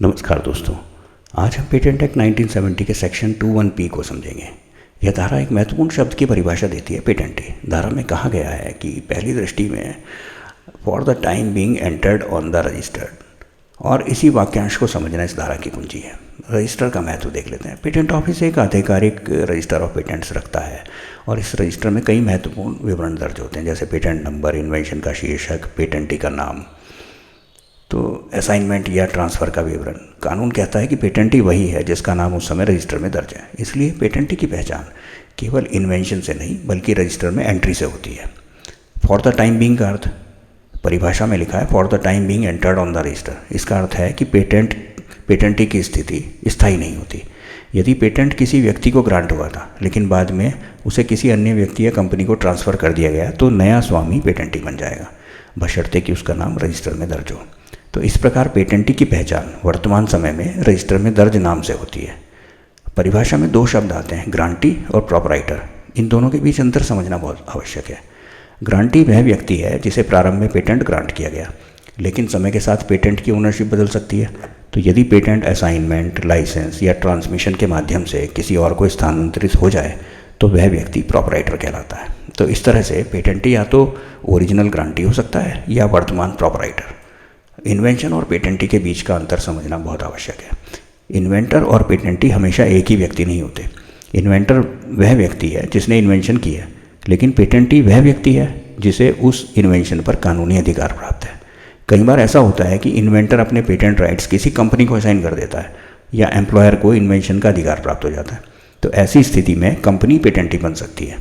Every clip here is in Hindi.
नमस्कार दोस्तों, आज हम पेटेंट एक्ट 1970 के सेक्शन 21P को समझेंगे। यह धारा एक महत्वपूर्ण शब्द की परिभाषा देती है पेटेंटी। धारा में कहा गया है कि पहली दृष्टि में for the time being entered on the registered, और इसी वाक्यांश को समझना इस धारा की कुंजी है। रजिस्टर का महत्व देख लेते हैं। पेटेंट ऑफिस एक आधिकारिक रजिस्टर ऑफ पेटेंट्स रखता है और इस रजिस्टर में कई महत्वपूर्ण विवरण दर्ज होते हैं, जैसे पेटेंट नंबर, इन्वेंशन का शीर्षक, पेटेंटी का नाम, तो असाइनमेंट या ट्रांसफ़र का विवरण। कानून कहता है कि पेटेंटी वही है जिसका नाम उस समय रजिस्टर में दर्ज है। इसलिए पेटेंटी की पहचान केवल इन्वेंशन से नहीं बल्कि रजिस्टर में एंट्री से होती है। फॉर द टाइम बीइंग का अर्थ परिभाषा में लिखा है for the time being entered on the register. इसका अर्थ है कि पेटेंटी की स्थिति स्थायी नहीं होती। यदि पेटेंट किसी व्यक्ति को ग्रांट हुआ था लेकिन बाद में उसे किसी अन्य व्यक्ति या कंपनी को ट्रांसफ़र कर दिया गया तो नया स्वामी पेटेंटी बन जाएगा, बशर्ते कि उसका नाम रजिस्टर में दर्ज हो। तो इस प्रकार पेटेंटी की पहचान वर्तमान समय में रजिस्टर में दर्ज नाम से होती है। परिभाषा में दो शब्द आते हैं, ग्रांटी और प्रॉपराइटर। इन दोनों के बीच अंतर समझना बहुत आवश्यक है। ग्रांटी वह व्यक्ति है जिसे प्रारंभ में पेटेंट ग्रांट किया गया, लेकिन समय के साथ पेटेंट की ओनरशिप बदल सकती है। तो यदि पेटेंट असाइनमेंट, लाइसेंस या ट्रांसमिशन के माध्यम से किसी और को स्थानांतरित हो जाए तो वह व्यक्ति प्रॉपराइटर कहलाता है। तो इस तरह से पेटेंटी या तो ओरिजिनल ग्रांटी हो सकता है या वर्तमान प्रॉपराइटर। इन्वेंशन और पेटेंटी के बीच का अंतर समझना बहुत आवश्यक है। इन्वेंटर और पेटेंटी हमेशा एक ही व्यक्ति नहीं होते। इन्वेंटर वह व्यक्ति है जिसने इन्वेंशन की है, लेकिन पेटेंटी वह व्यक्ति है जिसे उस इन्वेंशन पर कानूनी अधिकार प्राप्त है। कई बार ऐसा होता है कि इन्वेंटर अपने पेटेंट राइट्स किसी कंपनी को असाइन कर देता है या एम्प्लॉयर को इन्वेंशन का अधिकार प्राप्त हो जाता है। तो ऐसी स्थिति में कंपनी पेटेंटी बन सकती है।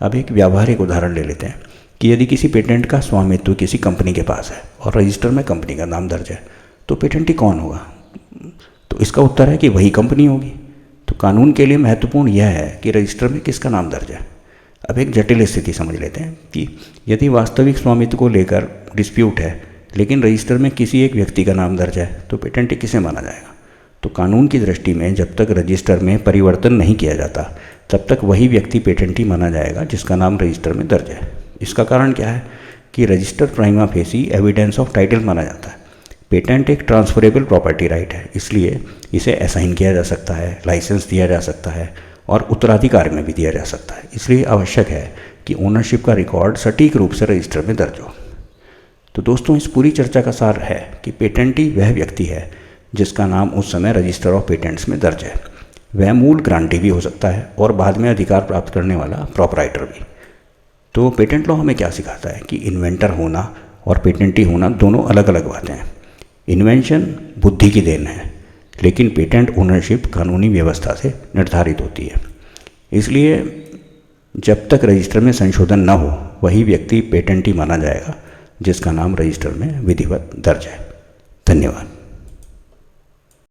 अब एक व्यावहारिक उदाहरण ले लेते हैं कि यदि किसी पेटेंट का स्वामित्व किसी कंपनी के पास है और रजिस्टर में कंपनी का नाम दर्ज है तो पेटेंटी कौन होगा? तो इसका उत्तर है कि वही कंपनी होगी। तो कानून के लिए महत्वपूर्ण यह है कि रजिस्टर में किसका नाम दर्ज है। अब एक जटिल स्थिति समझ लेते हैं कि यदि वास्तविक स्वामित्व को लेकर डिस्प्यूट है लेकिन रजिस्टर में किसी एक व्यक्ति का नाम दर्ज है तो पेटेंटी किसे माना जाएगा? तो कानून की दृष्टि में जब तक रजिस्टर में परिवर्तन नहीं किया जाता तब तक वही व्यक्ति पेटेंटी माना जाएगा जिसका नाम रजिस्टर में दर्ज है। इसका कारण क्या है कि register prima facie evidence of title माना जाता है। पेटेंट एक ट्रांसफरेबल प्रॉपर्टी राइट है, इसलिए इसे असाइन किया जा सकता है, लाइसेंस दिया जा सकता है और उत्तराधिकार में भी दिया जा सकता है। इसलिए आवश्यक है कि ओनरशिप का रिकॉर्ड सटीक रूप से रजिस्टर में दर्ज हो। तो दोस्तों, इस पूरी चर्चा का सार है कि पेटेंटी वह व्यक्ति है जिसका नाम उस समय रजिस्टर ऑफ पेटेंट्स में दर्ज है। वह मूल ग्रांटी भी हो सकता है और बाद में अधिकार प्राप्त करने वाला प्रॉपराइटर भी। तो पेटेंट लॉ हमें क्या सिखाता है कि इन्वेंटर होना और पेटेंटी होना दोनों अलग अलग बातें हैं। इन्वेंशन बुद्धि की देन है, लेकिन पेटेंट ओनरशिप कानूनी व्यवस्था से निर्धारित होती है। इसलिए जब तक रजिस्टर में संशोधन न हो वही व्यक्ति पेटेंटी माना जाएगा जिसका नाम रजिस्टर में विधिवत दर्ज है। धन्यवाद।